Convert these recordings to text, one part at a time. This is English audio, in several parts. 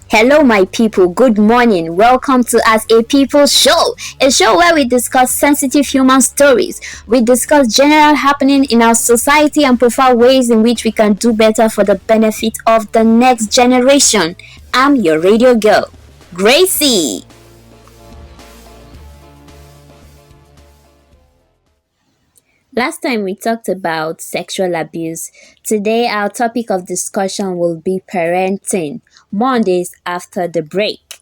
Hello, my people. Good morning. Welcome to As a People Show, a show where we discuss sensitive human stories. We discuss general happening in our society and profile ways in which we can do better for the benefit of the next generation. I'm your radio girl, Gracey. Last time we talked about sexual abuse. Today our topic of discussion will be parenting. Mondays after the break.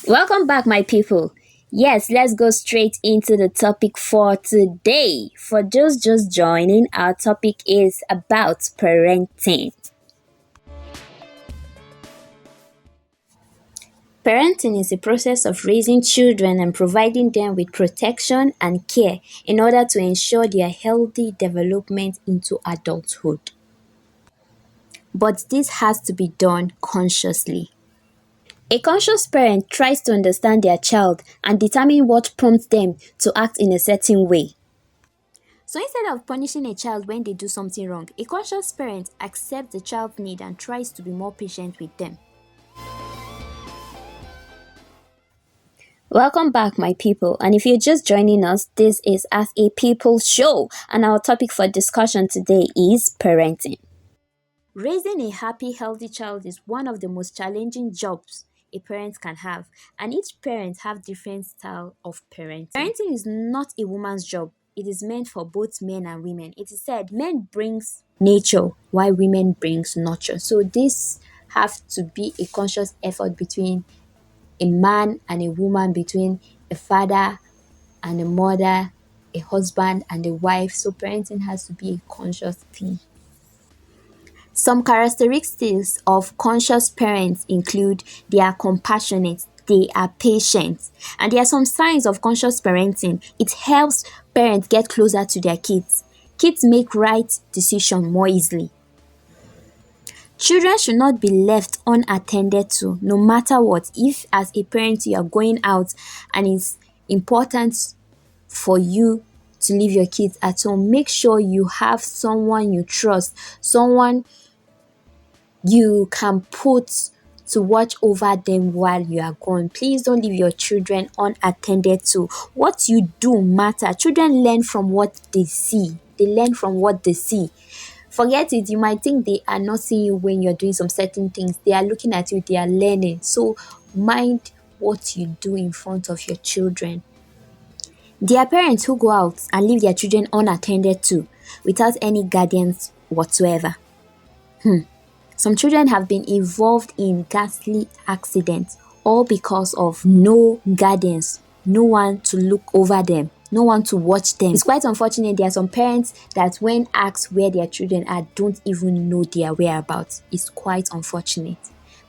Welcome back, my people. Yes, let's go straight into the topic for today. For those just joining, our topic is about parenting. Parenting is the process of raising children and providing them with protection and care in order to ensure their healthy development into adulthood. But this has to be done consciously. A conscious parent tries to understand their child and determine what prompts them to act in a certain way. So instead of punishing a child when they do something wrong, a conscious parent accepts the child's need and tries to be more patient with them. Welcome back, my people, and if you're just joining us, this is As a People Show, and our topic for discussion today is parenting. Raising a happy, healthy child is one of the most challenging jobs a parent can have, and each parent have different style of parenting. Parenting is not a woman's job. It is meant for both men and women. It is said men brings nature while women brings nurture. So this have to be a conscious effort between a man and a woman, between a father and a mother, a husband and a wife. So parenting has to be a conscious thing. Some characteristics of conscious parents include they are compassionate, they are patient, and there are some signs of conscious parenting. It helps parents get closer to their kids. Kids make right decisions more easily. Children should not be left unattended to, no matter what. If as a parent you are going out and it's important for you to leave your kids at home, make sure you have someone you trust, someone you can put to watch over them while you are gone. Please don't leave your children unattended to. What you do matter. Children learn from what they see. They learn from what they see. Forget it, you might think they are not seeing you when you're doing some certain things. They are looking at you, they are learning. So mind what you do in front of your children. There are parents who go out and leave their children unattended to without any guardians whatsoever. Some children have been involved in ghastly accidents, all because of no guardians, no one to look over them, no one to watch them. It's quite unfortunate. There are some parents that when asked where their children are, don't even know their whereabouts. It's quite unfortunate.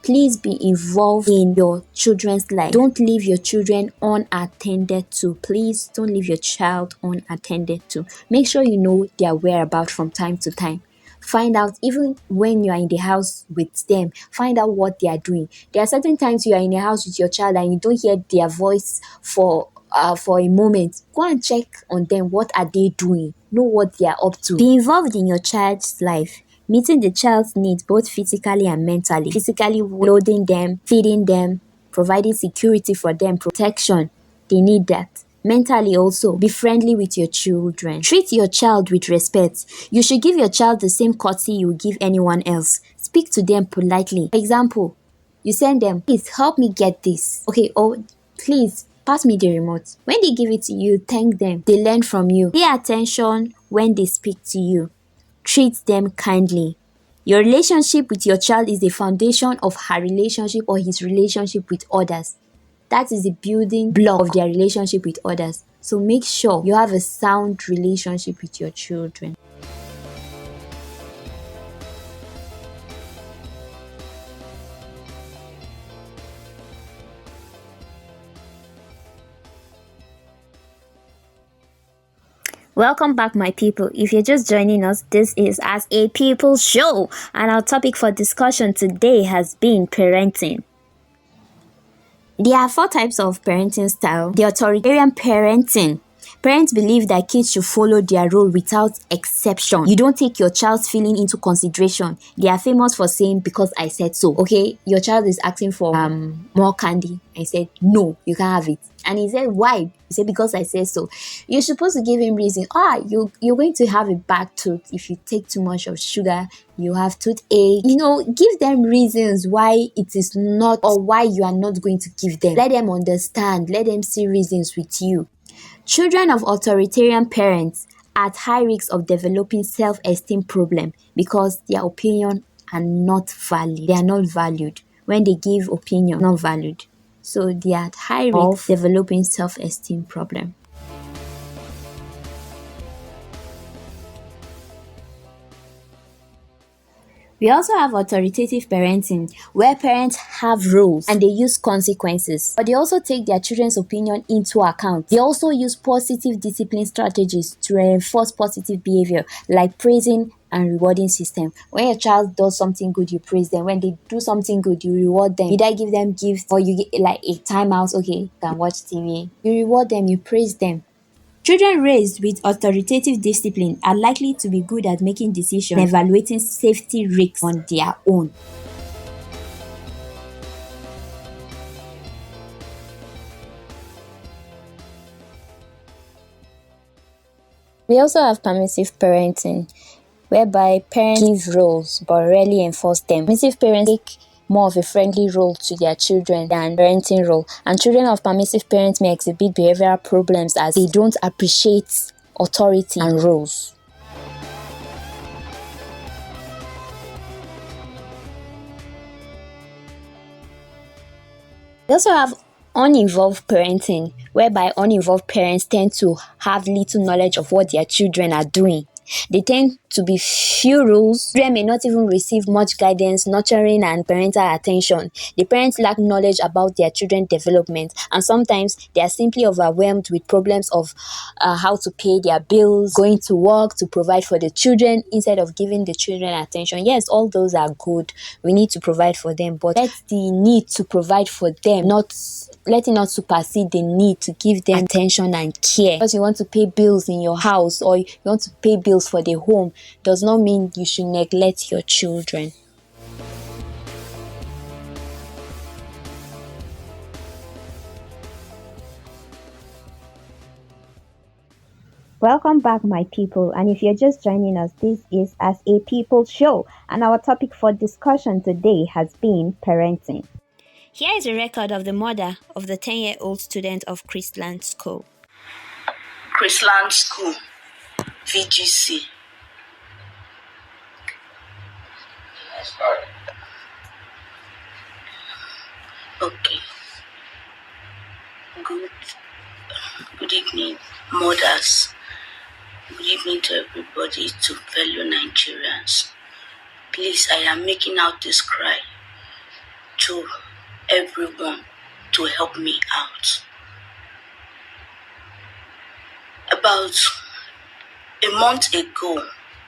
Please be involved in your children's life. Don't leave your children unattended to. Please don't leave your child unattended to. Make sure you know their whereabouts from time to time. Find out, even when you are in the house with them, find out what they are doing. There are certain times you are in the house with your child and you don't hear their voice for a moment. Go and check on them. What are they doing? Know what they are up to. Be involved in your child's life, meeting the child's needs both physically and mentally. Physically, clothing them, feeding them, providing security for them, protection. They need that. Mentally also, be friendly with your children. Treat your child with respect. You should give your child the same courtesy you would give anyone else. Speak to them politely. For example, you send them, please help me get this. Okay, or please pass me the remote. When they give it to you, thank them. They learn from you. Pay attention when they speak to you. Treat them kindly. Your relationship with your child is the foundation of her relationship or his relationship with others. That is the building block of their relationship with others. So make sure you have a sound relationship with your children. Welcome back, my people. If you're just joining us, this is As a People Show, and our topic for discussion today has been parenting. There are 4 types of parenting style. The authoritarian parenting. Parents believe that kids should follow their role without exception. You don't take your child's feeling into consideration. They are famous for saying, because I said so. Okay, your child is asking for more candy. I said, no, you can't have it. And he said, why? He said, because I said so. You're supposed to give him reason. You're going to have a bad tooth if you take too much of sugar. You have toothache. Give them reasons why it is not, or why you are not going to give them. Let them understand. Let them see reasons with you. Children of authoritarian parents are at high risk of developing self-esteem problem because their opinion are not valid. They are not valued. When they give opinion, not valued. So they are at high risk of developing self-esteem problem. We also have authoritative parenting, where parents have rules and they use consequences, but they also take their children's opinion into account. They also use positive discipline strategies to reinforce positive behavior, like praising and rewarding system. When your child does something good, you praise them. When they do something good, you reward them. Either give them gifts or you get like a timeout. Okay, you can watch TV. You reward them, you praise them. Children raised with authoritative discipline are likely to be good at making decisions and evaluating safety risks on their own. We also have permissive parenting, whereby parents give rules but rarely enforce them. Permissive parents take more of a friendly role to their children than parenting role, and children of permissive parents may exhibit behavioral problems as they don't appreciate authority and rules. We also have uninvolved parenting, whereby uninvolved parents tend to have little knowledge of what their children are doing. They tend to be few rules. Children may not even receive much guidance, nurturing, and parental attention. The parents lack knowledge about their children's development, and sometimes they are simply overwhelmed with problems of how to pay their bills, going to work to provide for the children instead of giving the children attention. Yes, all those are good. We need to provide for them, but let the need to provide for them let it not supersede the need to give them attention and care. Because you want to pay bills in your house or you want to pay bills for the home does not mean you should neglect your children. Welcome back, my people, and if you're just joining us, this is As a People show, and our topic for discussion today has been parenting. Here is a record of the mother of the 10-year-old student of Chrisland School. Chrisland School, VGC. Okay. Good evening, mothers. Good evening to everybody, to fellow Nigerians. Please, I am making out this cry to everyone to help me out. About a month ago,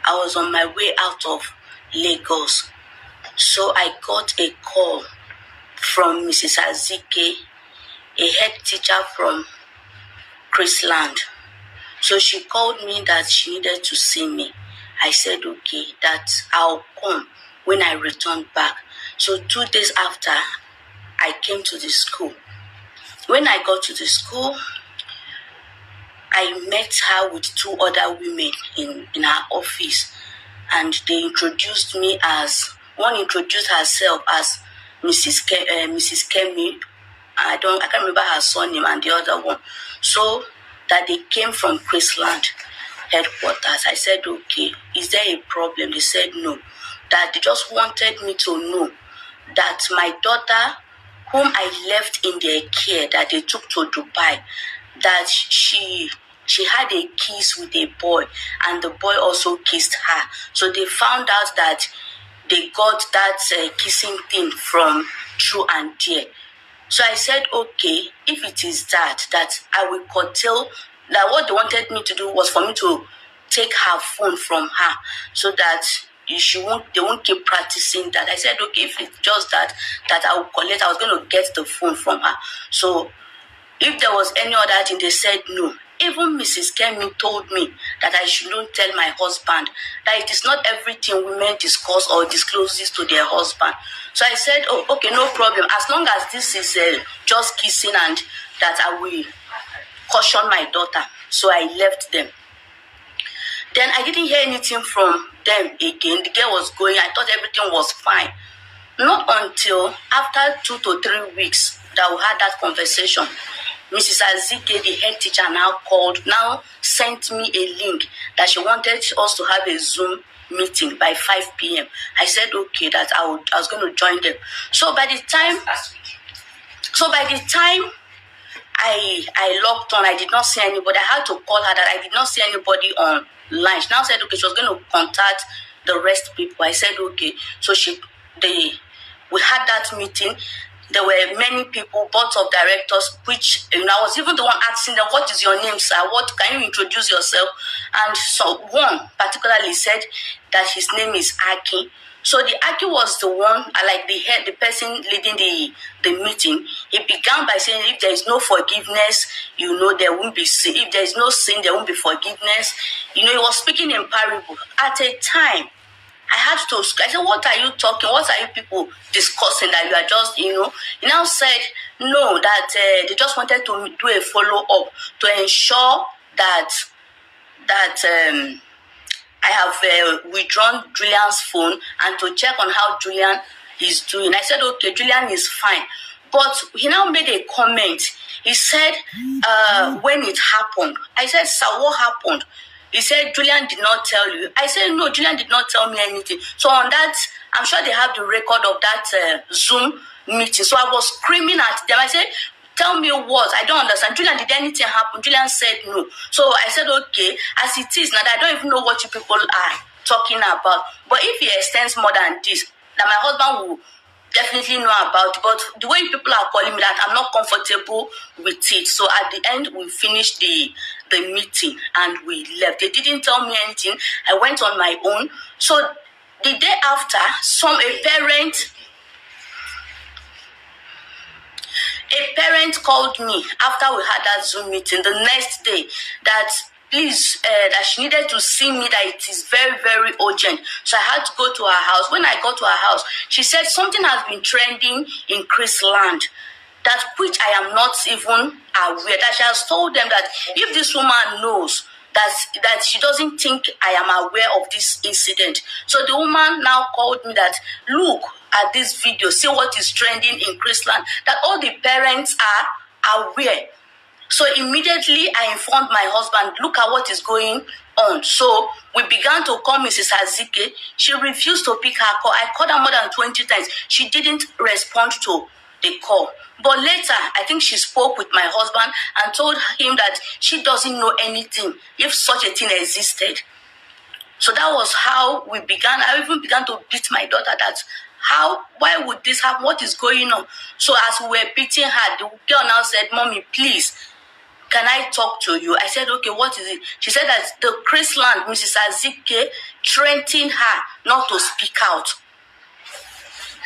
I was on my way out of Lagos. So I got a call from Mrs. Azike, a head teacher from Chrisland. So she called me that she needed to see me. I said, okay, that I'll come when I return back. So 2 days after, I came to the school. When I got to the school, I met her with 2 other women in her office, and they introduced me as, one introduced herself as Mrs. Kemi. I can't remember her surname, and the other one. So that they came from Chrisland headquarters. I said, okay, is there a problem? They said no. That they just wanted me to know that my daughter, whom I left in their care, that they took to Dubai, that she had a kiss with a boy, and the boy also kissed her. So they found out that they got that kissing thing from True and Dear. So I said, okay, if it is that I will curtail, that what they wanted me to do was for me to take her phone from her so that they won't keep practicing that. I said, okay, if it's just that I will I was going to get the phone from her. So if there was any other thing, they said no. even Mrs. Kemi told me that I shouldn't tell my husband, that it is not everything women discuss or disclose this to their husband. So I said, oh, okay, no problem. As long as this is just kissing, and that I will caution my daughter. So I left them. Then I didn't hear anything from them again. The girl was going. I thought everything was fine. Not until after 2 to 3 weeks that we had that conversation, Mrs. Azike, the head teacher, now sent me a link that she wanted us to have a Zoom meeting by 5 p.m. I said, okay, that I was going to join them. So by the time I logged on, I did not see anybody. I had to call her that I did not see anybody online. She now said, okay, she was going to contact the rest people. I said, okay. So we had that meeting. There were many people, boards of directors, which I was even the one asking them, what is your name, sir? What can you introduce yourself? And so one particularly said that his name is Aki. So the Aki was the one, like the person leading the meeting. He began by saying, if there is no forgiveness, there won't be sin. If there is no sin, there won't be forgiveness. He was speaking in parable. At a time, I had to, I said, what are you talking? What are you people discussing that you are just, He now said, no, that they just wanted to do a follow-up to ensure that I have withdrawn Julian's phone and to check on how Julian is doing. I said, okay, Julian is fine. But he now made a comment. He said, when it happened, I said, sir, what happened? He said, Julian did not tell you. I said, no, Julian did not tell me anything. So on that, I'm sure they have the record of that Zoom meeting. So I was screaming at them. I said, tell me what? I don't understand. Julian, did anything happen? Julian said no. So I said, okay, as it is now, I don't even know what you people are talking about. But if he extends more than this, that my husband will definitely know about it. But the way people are calling me that, I'm not comfortable with it. So at the end, we finished the meeting and we left. They didn't tell me anything. I went on my own. So the day after, a parent called me after we had that Zoom meeting the next day that please, that she needed to see me, that it is very, very urgent. So I had to go to her house. When I got to her house, she said something has been trending in Chrisland, that which I am not even aware, that she has told them that if this woman knows that she doesn't think I am aware of this incident. So the woman now called me that, look at this video, see what is trending in Chrisland, that all the parents are aware. So immediately I informed my husband, look at what is going on. So we began to call Mrs. Azike. She refused to pick her call. I called her more than 20 times. She didn't respond to the call. But later, I think she spoke with my husband and told him that she doesn't know anything if such a thing existed. So that was how we began. I even began to beat my daughter that, why would this happen? What is going on? So as we were beating her, the girl now said, Mommy, please, can I talk to you? I said, okay, what is it? She said that the Chrisland, Mrs. Azike, threatened her not to speak out.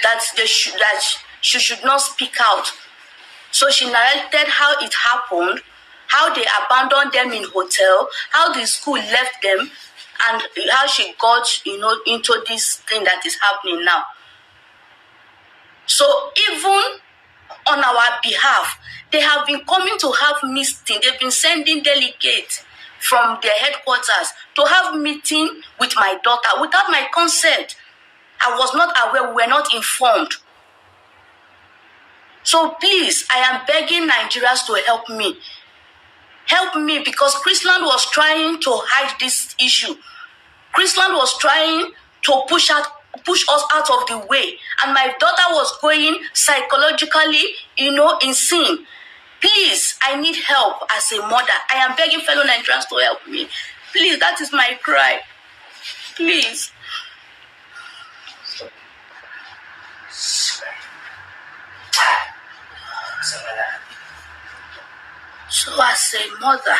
That she should not speak out. So she narrated how it happened, how they abandoned them in hotel, how the school left them, and how she got, into this thing that is happening now. So even on our behalf, they have been coming to have meeting. They've been sending delegates from their headquarters to have meeting with my daughter without my consent. I was not aware, we were not informed. So please, I am begging Nigerians to help me. Help me, because Chrisland was trying to hide this issue. Chrisland was trying to push us out of the way. And my daughter was going psychologically, insane. Please, I need help as a mother. I am begging fellow Nigerians to help me. Please, that is my cry. Please. So as a mother,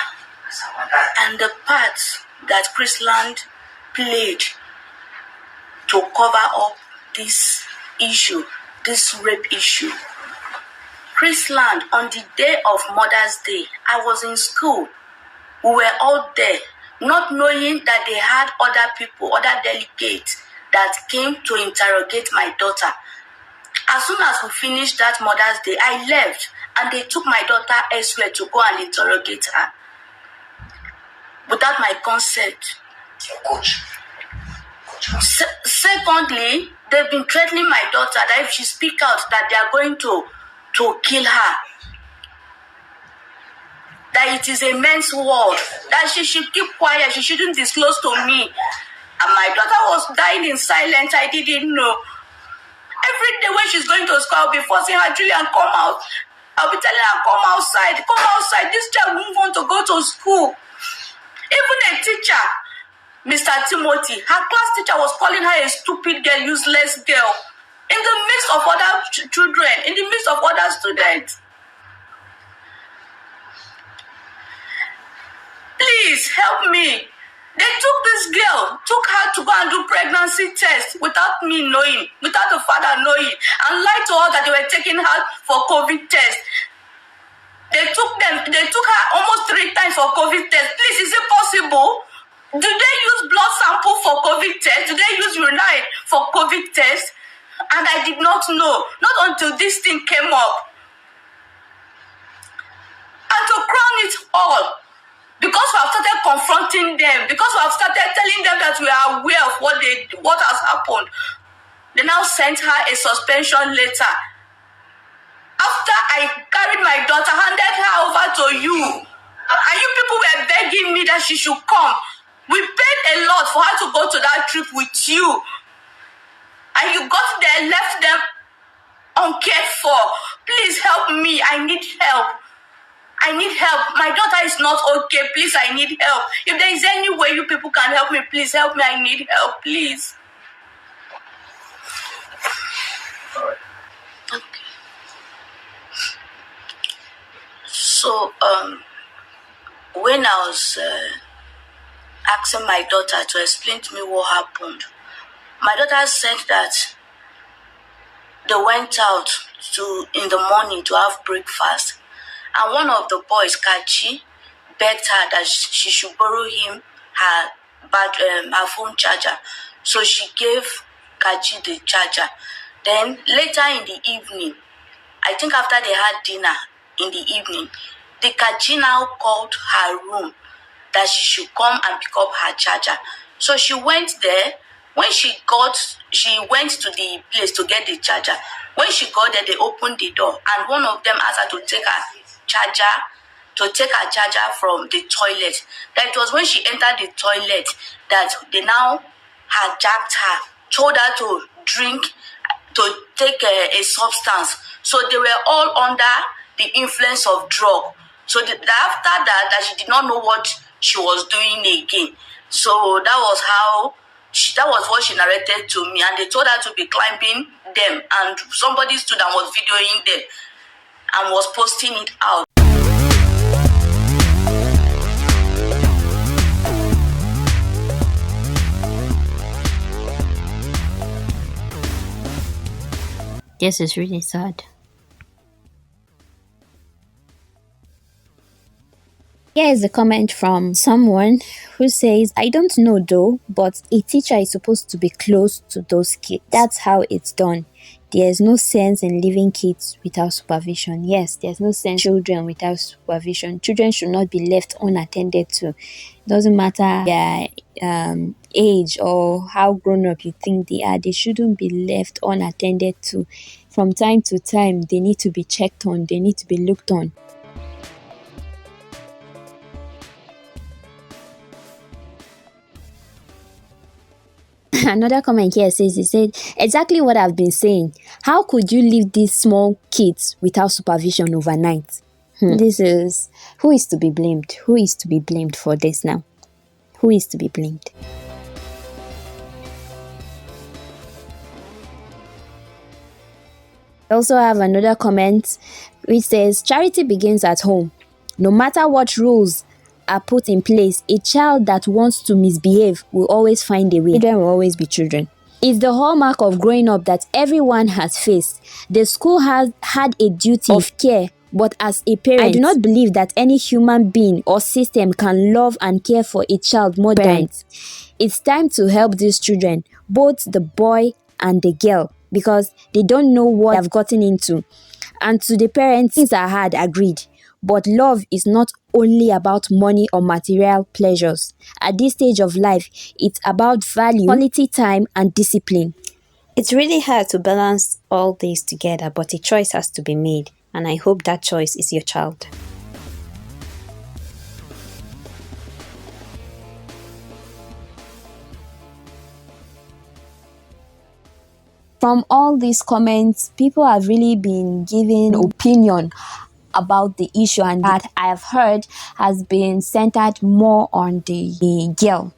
and the part that Chrisland played to cover up this issue, this rape issue. Chrisland, on the day of Mother's Day, I was in school. We were all there, not knowing that they had other people, other delegates that came to interrogate my daughter. As soon as we finished that Mother's Day, I left and they took my daughter elsewhere to go and interrogate her without my consent. Coach. Secondly, they've been threatening my daughter that if she speaks out, that they are going to kill her. That it is a men's world, that she should keep quiet, she shouldn't disclose to me. And my daughter was dying in silence, I didn't know. Every day when she's going to school, I'll be forcing her, Julian, come out. I'll be telling her, come outside. This child won't want to go to school. Even a teacher, Mr. Timothy, her class teacher was calling her a stupid girl, useless girl, in the midst of other children, in the midst of other students. Please help me. They took her to go and do pregnancy tests without me knowing, without the father knowing, and lied to her that they were taking her for COVID test. They took her almost 3 times for COVID test. Please, is it possible? Do they use blood sample for COVID test? Do they use urine for COVID test? And I did not know, not until this thing came up. And to crown it all, because we have started confronting them, because we have started telling them that we are aware of what has happened, they now sent her a suspension letter. After I carried my daughter, handed her over to you, and you people were begging me that she should come. We paid a lot for her to go to that trip with you. And you got there, left them uncared for. Please help me. I need help. My daughter is not okay. Please, I need help. If there is any way you people can help me, please help me. I need help, please. Okay. So, when I was asking my daughter to explain to me what happened, my daughter said that they went out in the morning to have breakfast, and one of the boys, Kachi, begged her that she should borrow him her phone charger. So she gave Kachi the charger. Then later in the evening, I think after they had dinner in the evening, the Kachi now called her room that she should come and pick up her charger. So she went there. When she went to the place to get the charger. When she got there, they opened the door, and one of them asked her to take her charger from the toilet. That it was when she entered the toilet that they now hijacked her, told her to drink, to take a substance. So they were all under the influence of drug. So after that she did not know what she was doing again. So that was what she narrated to me, and they told her to be climbing them, and somebody stood and was videoing them and was posting it out. This is really sad. Here is a comment from someone who says, I don't know though, but a teacher is supposed to be close to those kids. That's how it's done. There's no sense in leaving kids without supervision. Yes, there's no sense in children without supervision. Children should not be left unattended to. It doesn't matter their age or how grown up you think they are. They shouldn't be left unattended to. From time to time, they need to be checked on. They need to be looked on. Another comment here says, he said, exactly what I've been saying. How could you leave these small kids without supervision overnight? This is, who is to be blamed? Who is to be blamed for this now? Who is to be blamed? I also have another comment which says, charity begins at home. No matter what rules are put in place, a child that wants to misbehave will always find a way. Children will always be children. It's the hallmark of growing up that everyone has faced. The school has had a duty of care But as a parent, I do not believe that any human being or system can love and care for a child more than parents. It's time to help these children, both the boy and the girl, because they don't know what they've gotten into. And to the parents, things are hard, agreed. But love is not only about money or material pleasures. At this stage of life, it's about value, quality time, and discipline. It's really hard to balance all these together, but a choice has to be made, and I hope that choice is your child. From all these comments, people have really been giving opinion about the issue, and that I have heard has been centered more on the girl.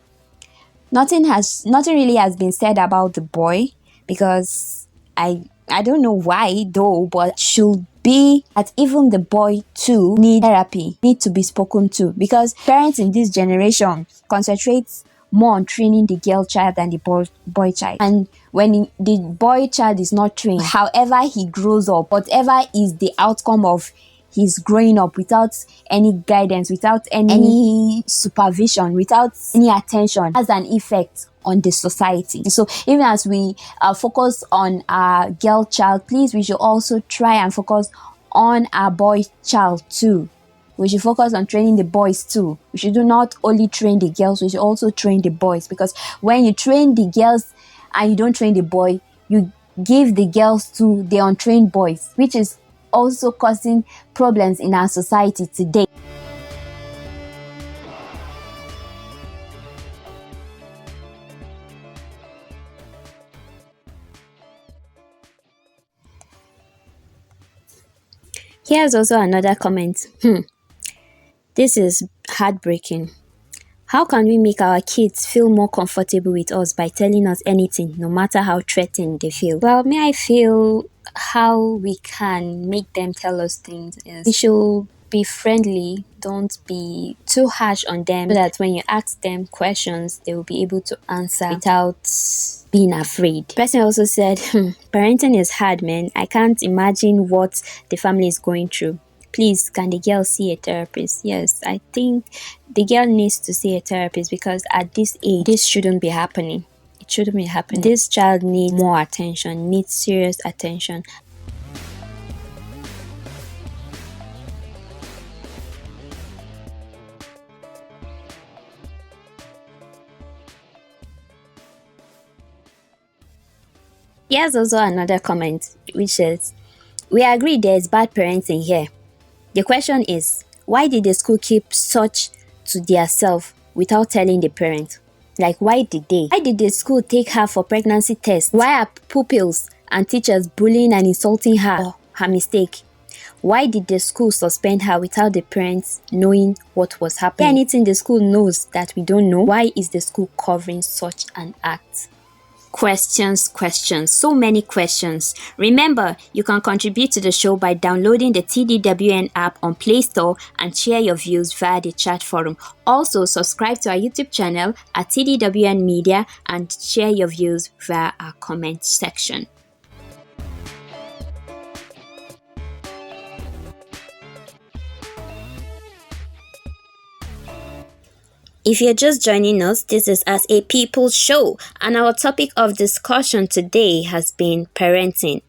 Nothing really has been said about the boy, because I don't know why though, but should be that even the boy too need therapy, need to be spoken to, because parents in this generation concentrate more on training the girl child than the boy child. And when the boy child is not trained, however he grows up, whatever is the outcome of his growing up without any guidance, without any supervision, without any attention, has an effect on the society. So even as we focus on our girl child, please, we should also try and focus on our boy child too. We should focus on training the boys too. We should not only train the girls, we should also train the boys, because when you train the girls and you don't train the boy, you give the girls to the untrained boys, which is also causing problems in our society today. Here's also another comment. This is heartbreaking. How can we make our kids feel more comfortable with us by telling us anything, no matter how threatened they feel? Well, I feel how we can make them tell us things is we should be friendly, don't be too harsh on them, so that when you ask them questions, they will be able to answer without being afraid. The person also said, parenting is hard, man. I can't imagine what the family is going through. Please, can the girl see a therapist? Yes, I think the girl needs to see a therapist, because at this age, this shouldn't be happening. It shouldn't be happening. This child needs more attention, needs serious attention. Here's also another comment, which says, we agree there is bad parenting here. The question is, why did the school keep such to theirself without telling the parent? Like, why did they? Why did the school take her for pregnancy tests? Why are pupils and teachers bullying and insulting her for her mistake? Why did the school suspend her without the parents knowing what was happening? Anything the school knows that we don't know? Why is the school covering such an act? Questions, so many questions. Remember, you can contribute to the show by downloading the TDWN app on Play Store and share your views via the chat forum. Also, subscribe to our YouTube channel at TDWN Media and share your views via our comment section. If you're just joining us, this is As a People's Show, and our topic of discussion today has been parenting.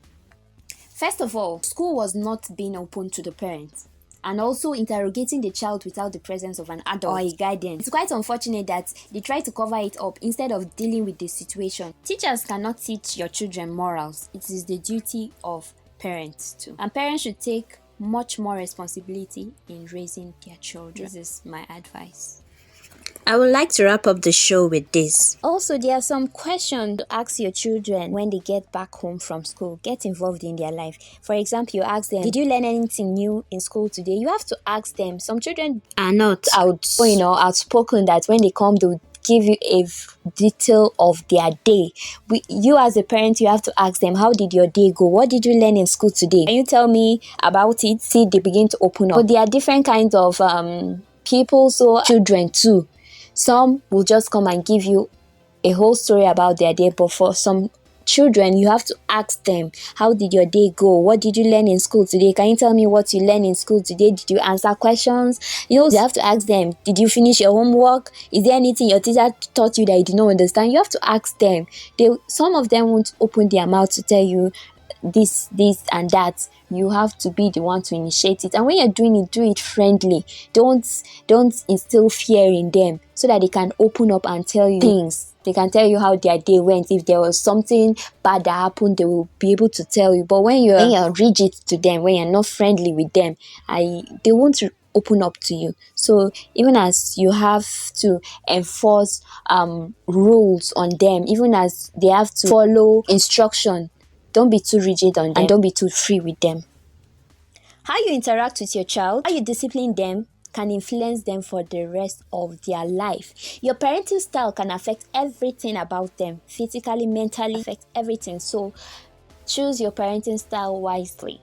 First of all, school was not being open to the parents, and also interrogating the child without the presence of an adult or a guardian. It's quite unfortunate that they try to cover it up instead of dealing with the situation. Teachers cannot teach your children morals. It is the duty of parents too. And parents should take much more responsibility in raising their children. This is my advice. I would like to wrap up the show with this. Also, there are some questions to ask your children when they get back home from school. Get involved in their life. For example, you ask them, did you learn anything new in school today? You have to ask them. Some children are not outspoken that when they come, they'll give you a detail of their day. You as a parent, you have to ask them, how did your day go? What did you learn in school today? Can you tell me about it? See, they begin to open up. But there are different kinds of people, so children too. Some will just come and give you a whole story about their day, but for some children, you have to ask them, how did your day go? What did you learn in school today? Can you tell me what you learned in school today? Did you answer questions? You have to ask them, did you finish your homework? Is there anything your teacher taught you that you did not understand? You have to ask them. Some of them won't open their mouth to tell you this and that. You have to be the one to initiate it, and when you're doing it, do it friendly. Don't instill fear in them, so that they can open up and tell you things. They can tell you how their day went. If there was something bad that happened, they will be able to tell you. But when you're rigid to them, when you're not friendly with them, they won't open up to you. So even as you have to enforce rules on them, even as they have to follow instruction, don't be too rigid on them and don't be too free with them. How you interact with your child, how you discipline them, can influence them for the rest of their life. Your parenting style can affect everything about them, physically, mentally, affect everything. So choose your parenting style wisely.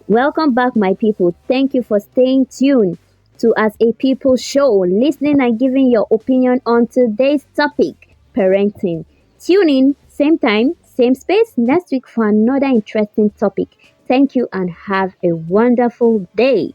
Welcome back, my people. Thank you for staying tuned to As a People show, listening and giving your opinion on today's topic, parenting. Tune in, same time, same space, next week for another interesting topic. Thank you and have a wonderful day.